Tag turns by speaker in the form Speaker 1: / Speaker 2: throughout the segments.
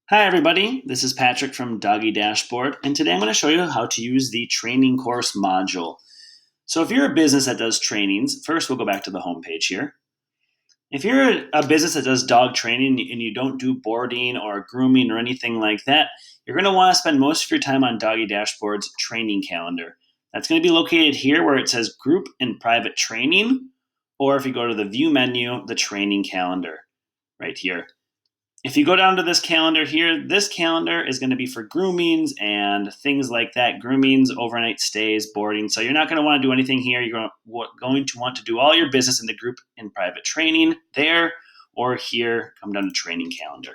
Speaker 1: Hi everybody, this is Patrick from DoggieDashboard, and today I'm going to show you how to use the training course module. So if you're a business that does trainings, first we'll go back to the home page here. If you're a business that does dog training and you don't do boarding or grooming or anything like that, you're going to want to spend most of your time on DoggieDashboard's training calendar. That's going to be located here where it says group and private training, or if you go to the view menu, the training calendar right here. If you go down to this calendar here, this calendar is going to be for groomings and things like that, groomings, overnight stays, boarding. So you're not going to want to do anything here. You're going to want to do all your business in the group and private training there, or here, come down to training calendar.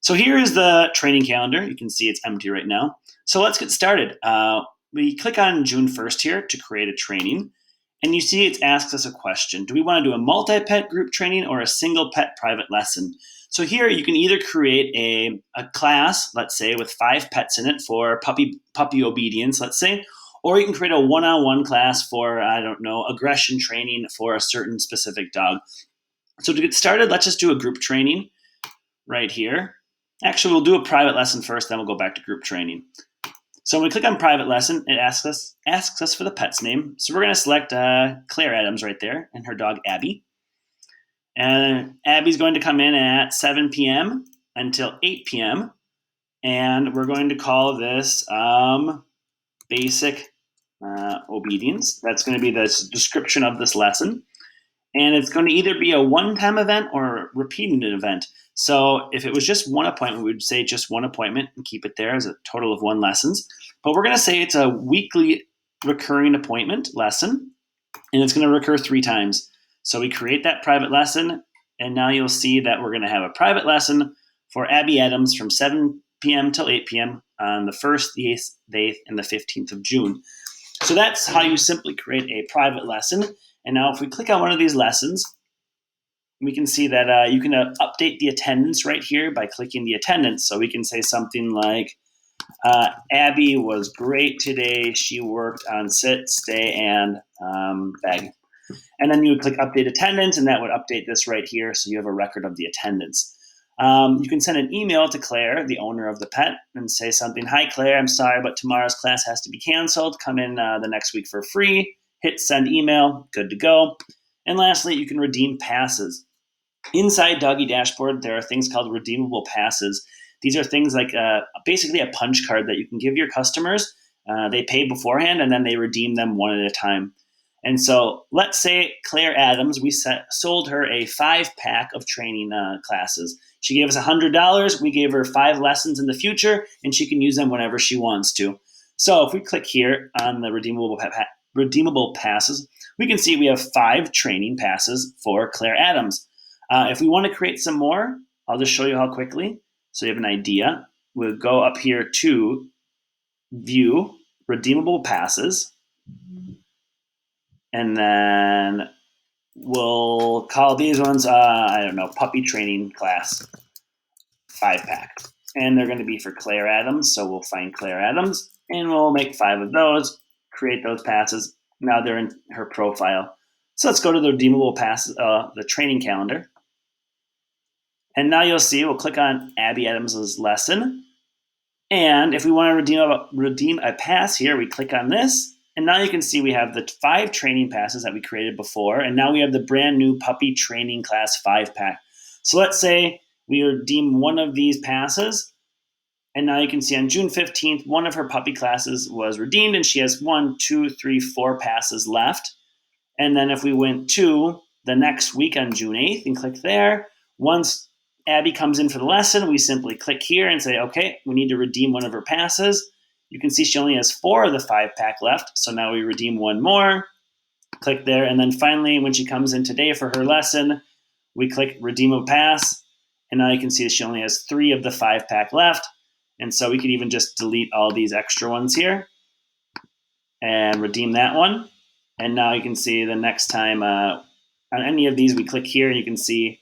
Speaker 1: So here is the training calendar. You can see it's empty right now. So let's get started. We click on June 1st here to create a training. And you see it asks us a question. Do we want to do a multi-pet group training or a single pet private lesson? So here you can either create a class, let's say, with 5 pets in it for puppy obedience, let's say, or you can create a one-on-one class for, aggression training for a certain specific dog. So to get started, let's just do a group training right here. Actually, we'll do a private lesson first, then we'll go back to group training. So when we click on private lesson, it asks us for the pet's name. So we're going to select Claire Adams right there and her dog Abby. And Abby's going to come in at 7 p.m. until 8 p.m. And we're going to call this basic obedience. That's going to be the description of this lesson. And it's going to either be a one-time event or repeating an event. So if it was just one appointment, we would say just one appointment and keep it there as a total of 1 lessons. But we're going to say it's a weekly recurring appointment lesson, and it's going to recur 3 times. So we create that private lesson, and now you'll see that we're going to have a private lesson for Abby Adams from 7 p.m. till 8 p.m. on the 1st, the 8th, the 8th, and the 15th of June. So that's how you simply create a private lesson. And now if we click on one of these lessons, we can see that you can update the attendance right here by clicking the attendance. So we can say something like, Abby was great today. She worked on sit, stay, and beg. And then you would click update attendance, and that would update this right here so you have a record of the attendance. You can send an email to Claire, the owner of the pet, and say something, hi Claire, I'm sorry, but tomorrow's class has to be canceled. Come in the next week for free. Hit send email, good to go. And lastly, you can redeem passes. Inside DoggieDashboard, there are things called redeemable passes. These are things like basically a punch card that you can give your customers. They pay beforehand, and then they redeem them one at a time. And so let's say Claire Adams, we sold her a 5-pack of training classes. She gave us $100. We gave her 5 lessons in the future, and she can use them whenever she wants to. So if we click here on the redeemable passes, we can see we have 5 training passes for Claire Adams. If we want to create some more, I'll just show you how quickly. So you have an idea. We'll go up here to View, Redeemable Passes. And then we'll call these ones, puppy training class 5-pack. And they're going to be for Claire Adams. So we'll find Claire Adams and we'll make 5 of those, create those passes. Now they're in her profile. So let's go to the redeemable passes, the training calendar. And now you'll see, we'll click on Abby Adams' lesson. And if we want to redeem a pass here, we click on this. And now you can see we have the 5 training passes that we created before. And now we have the brand new puppy training class 5-pack. So let's say we redeem one of these passes. And now you can see on June 15th, one of her puppy classes was redeemed. And she has 1, 2, 3, 4 passes left. And then if we went to the next week on June 8th and click there, once Abby comes in for the lesson, we simply click here and say, okay, we need to redeem one of her passes. You can see she only has 4 of the 5-pack left. So now we redeem one more, click there. And then finally, when she comes in today for her lesson, we click redeem a pass. And now you can see she only has 3 of the 5-pack left. And so we could even just delete all these extra ones here and redeem that one. And now you can see the next time on any of these, we click here and you can see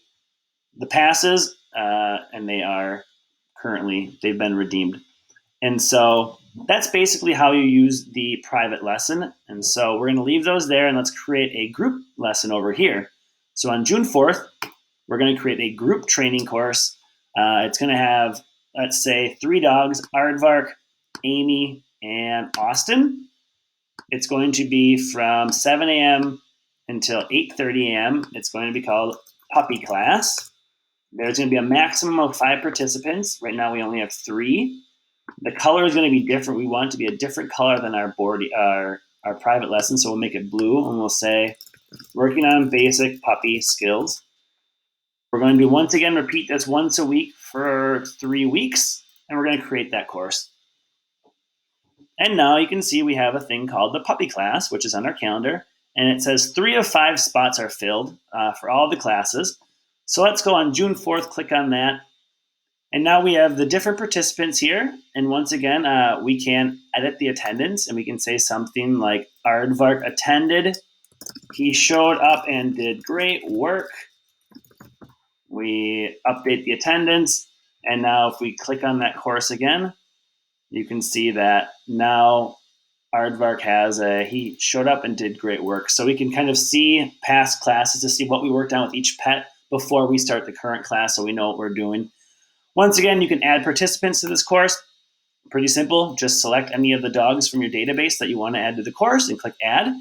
Speaker 1: the passes, and they've been redeemed. And so that's basically how you use the private lesson. And so we're going to leave those there, and let's create a group lesson over here. So on June 4th, we're going to create a group training course. It's going to have let's say 3 dogs, Aardvark, Amy, and Austin. It's going to be from 7 a.m. until 8:30 a.m. It's going to be called Puppy Class. There's going to be a maximum of 5 participants. Right now we only have 3. The color is going to be different. We want it to be a different color than our private lesson, so we'll make it blue, and we'll say, working on basic puppy skills. We're going to once again repeat this once a week for 3 weeks, and we're going to create that course. And now you can see we have a thing called the puppy class, which is on our calendar, and it says 3 of 5 spots are filled for all the classes. So let's go on June 4th, click on that. And now we have the different participants here. And once again, we can edit the attendance, and we can say something like Aardvark attended. He showed up and did great work. We update the attendance. And now if we click on that course again, you can see that now Aardvark has he showed up and did great work. So we can kind of see past classes to see what we worked on with each pet before we start the current class, so we know what we're doing. Once again, you can add participants to this course. Pretty simple. Just select any of the dogs from your database that you want to add to the course and click add.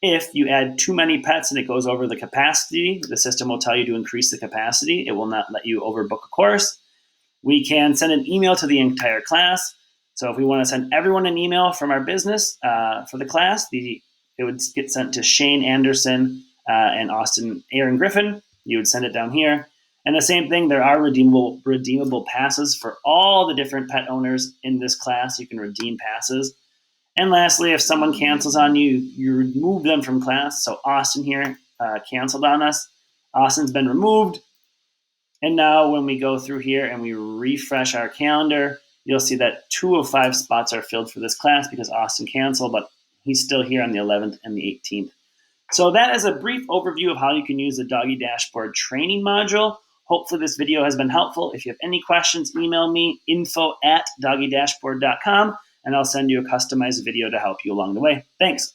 Speaker 1: If you add too many pets and it goes over the capacity, the system will tell you to increase the capacity. It will not let you overbook a course. We can send an email to the entire class. So if we want to send everyone an email from our business for the class, it would get sent to Shane Anderson and Austin Aaron Griffin. You would send it down here. And the same thing, there are redeemable passes for all the different pet owners in this class. You can redeem passes. And lastly, if someone cancels on you, you remove them from class. So Austin here canceled on us. Austin's been removed. And now when we go through here and we refresh our calendar, you'll see that 2 of 5 spots are filled for this class because Austin canceled, but he's still here on the 11th and the 18th. So that is a brief overview of how you can use the Doggy Dashboard training module. Hopefully this video has been helpful. If you have any questions, email me, info@DoggieDashboard.com, and I'll send you a customized video to help you along the way. Thanks.